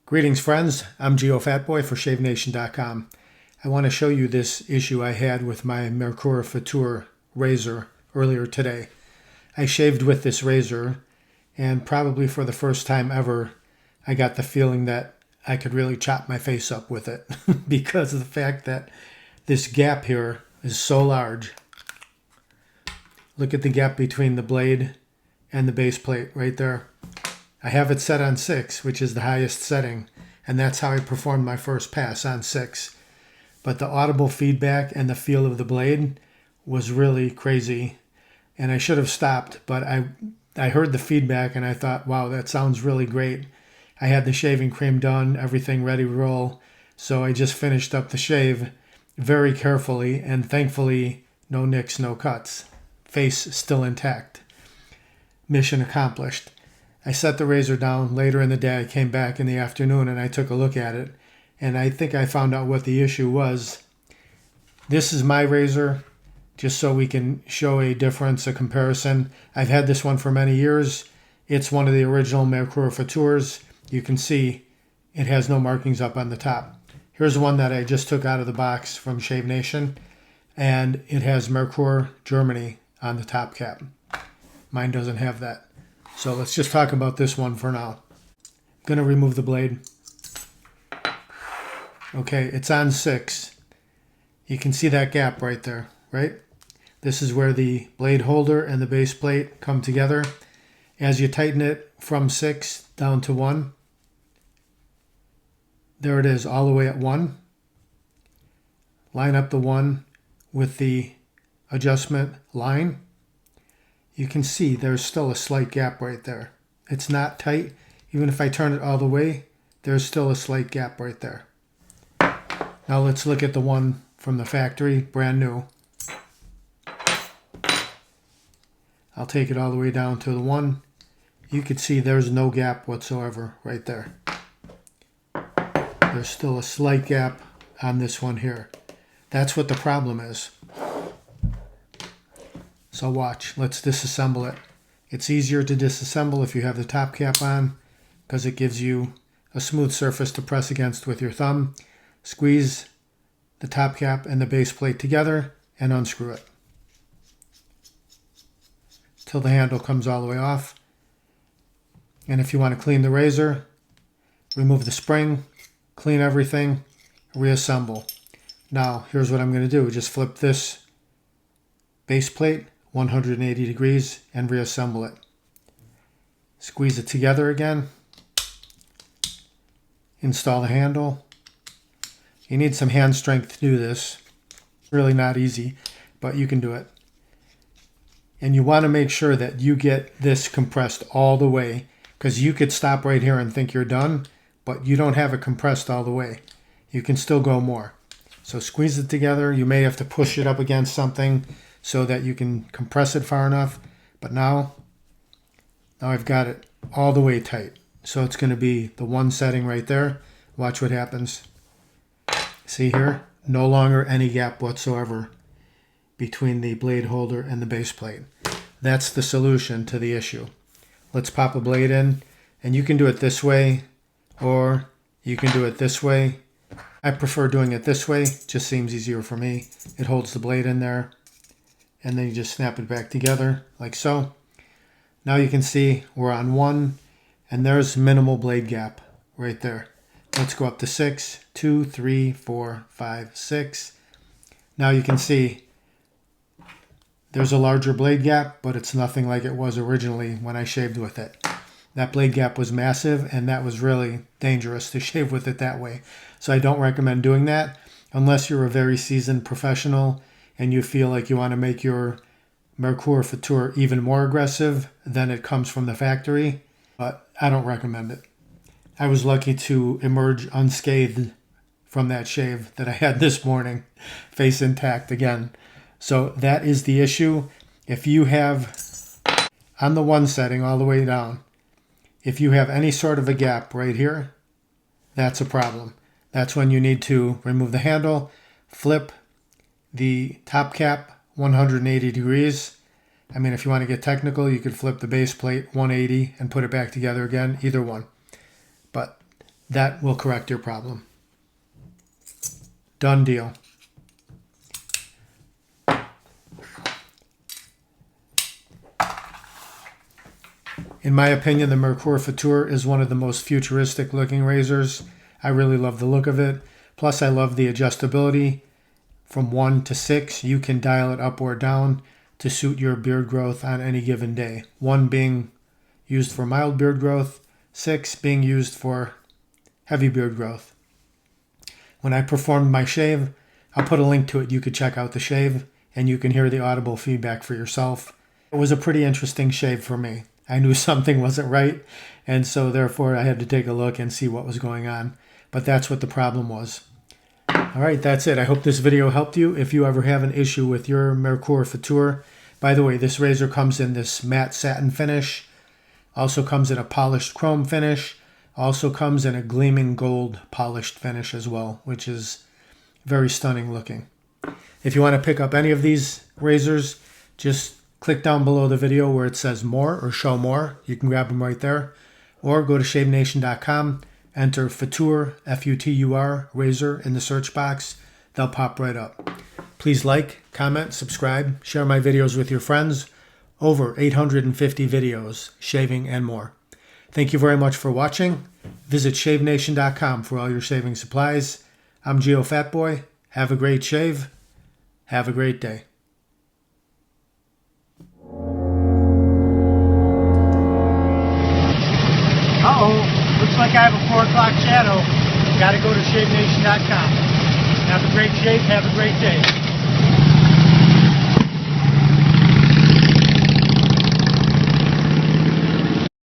Greetings friends, I'm Geofatboy for ShaveNation.com. I want to show you this issue I had with my Merkur Futur razor earlier today. I shaved with this razor and probably for the first time ever I got the feeling that I could really chop my face up with it because of the fact that this gap here is so large. Look at the gap between the blade and the base plate right there. I have it set on 6, which is the highest setting, and that's how I performed my first pass, on 6. But the audible feedback and the feel of the blade was really crazy, and I should have stopped, but I heard the feedback and I thought, wow, that sounds really great. I had the shaving cream done, everything ready to roll, so I just finished up the shave very carefully, and thankfully, no nicks, no cuts. Face still intact. Mission accomplished. I set the razor down. Later in the day, I came back in the afternoon and I took a look at it. And I think I found out what the issue was. This is my razor, just so we can show a difference, a comparison. I've had this one for many years. It's one of the original Merkur Futurs. You can see it has no markings up on the top. Here's one that I just took out of the box from Shave Nation. And it has Merkur Germany on the top cap. Mine doesn't have that. So let's just talk about this one for now. I'm going to remove the blade. Okay, it's on 6. You can see that gap right there, right? This is where the blade holder and the base plate come together. As you tighten it from 6 down to 1, there it is, all the way at 1. Line up the 1 with the adjustment line. You can see there's still a slight gap right there. It's not tight. Even if I turn it all the way, there's still a slight gap right there. Now let's look at the one from the factory, brand new. I'll take it all the way down to the 1. You can see there's no gap whatsoever right there. There's still a slight gap on this one here. That's what the problem is. So watch, let's disassemble it. It's easier to disassemble if you have the top cap on because it gives you a smooth surface to press against with your thumb. Squeeze the top cap and the base plate together and unscrew it till the handle comes all the way off. And if you want to clean the razor, remove the spring, clean everything, reassemble. Now here's what I'm going to do. Just flip this base plate 180 degrees and reassemble it. Squeeze it together again. Install the handle. You need some hand strength to do this. Really not easy, but you can do it. And you want to make sure that you get this compressed all the way, because you could stop right here and think you're done, but you don't have it compressed all the way. You can still go more. So squeeze it together. You may have to push it up against something so that you can compress it far enough. But now I've got it all the way tight. So it's going to be the 1 setting right there. Watch what happens. See here? No longer any gap whatsoever between the blade holder and the base plate. That's the solution to the issue. Let's pop a blade in. And you can do it this way, or you can do it this way. I prefer doing it this way. It just seems easier for me. It holds the blade in there. And then you just snap it back together like so. Now you can see we're on 1, and there's minimal blade gap right there. Let's go up to 6, 2, 3, 4, 5, 6. Now you can see there's a larger blade gap, but it's nothing like it was originally when I shaved with it. That blade gap was massive, and that was really dangerous to shave with it that way. So I don't recommend doing that unless you're a very seasoned professional and you feel like you want to make your Merkur Futur even more aggressive than it comes from the factory, but I don't recommend it. I was lucky to emerge unscathed from that shave that I had this morning, face intact again. So that is the issue. If you have, on the 1 setting all the way down, if you have any sort of a gap right here, that's a problem. That's when you need to remove the handle, flip the top cap 180 degrees. I mean, if you want to get technical, you could flip the base plate 180 and put it back together again, either one. But that will correct your problem. Done deal. In my opinion, the Merkur Futur is one of the most futuristic looking razors. I really love the look of it. Plus, I love the adjustability. From 1 to 6, you can dial it up or down to suit your beard growth on any given day. 1 being used for mild beard growth, 6 being used for heavy beard growth. When I performed my shave, I'll put a link to it. You could check out the shave and you can hear the audible feedback for yourself. It was a pretty interesting shave for me. I knew something wasn't right, and so therefore I had to take a look and see what was going on. But that's what the problem was. All right, that's it. I hope this video helped you. If you ever have an issue with your Merkur Futur, by the way, this razor comes in this matte satin finish, also comes in a polished chrome finish, also comes in a gleaming gold polished finish as well, which is very stunning looking. If you want to pick up any of these razors, just click down below the video where it says more or show more. You can grab them right there. Or go to shavenation.com, enter Futur, F-U-T-U-R, razor in the search box. They'll pop right up. Please like, comment, subscribe, share my videos with your friends. Over 850 videos, shaving and more. Thank you very much for watching. Visit shavenation.com for all your shaving supplies. I'm Geofatboy. Have a great shave. Have a great day. Uh-oh, looks like I have a 4 o'clock shadow. Got to go to shavenation.com. Have a great shave, have a great day.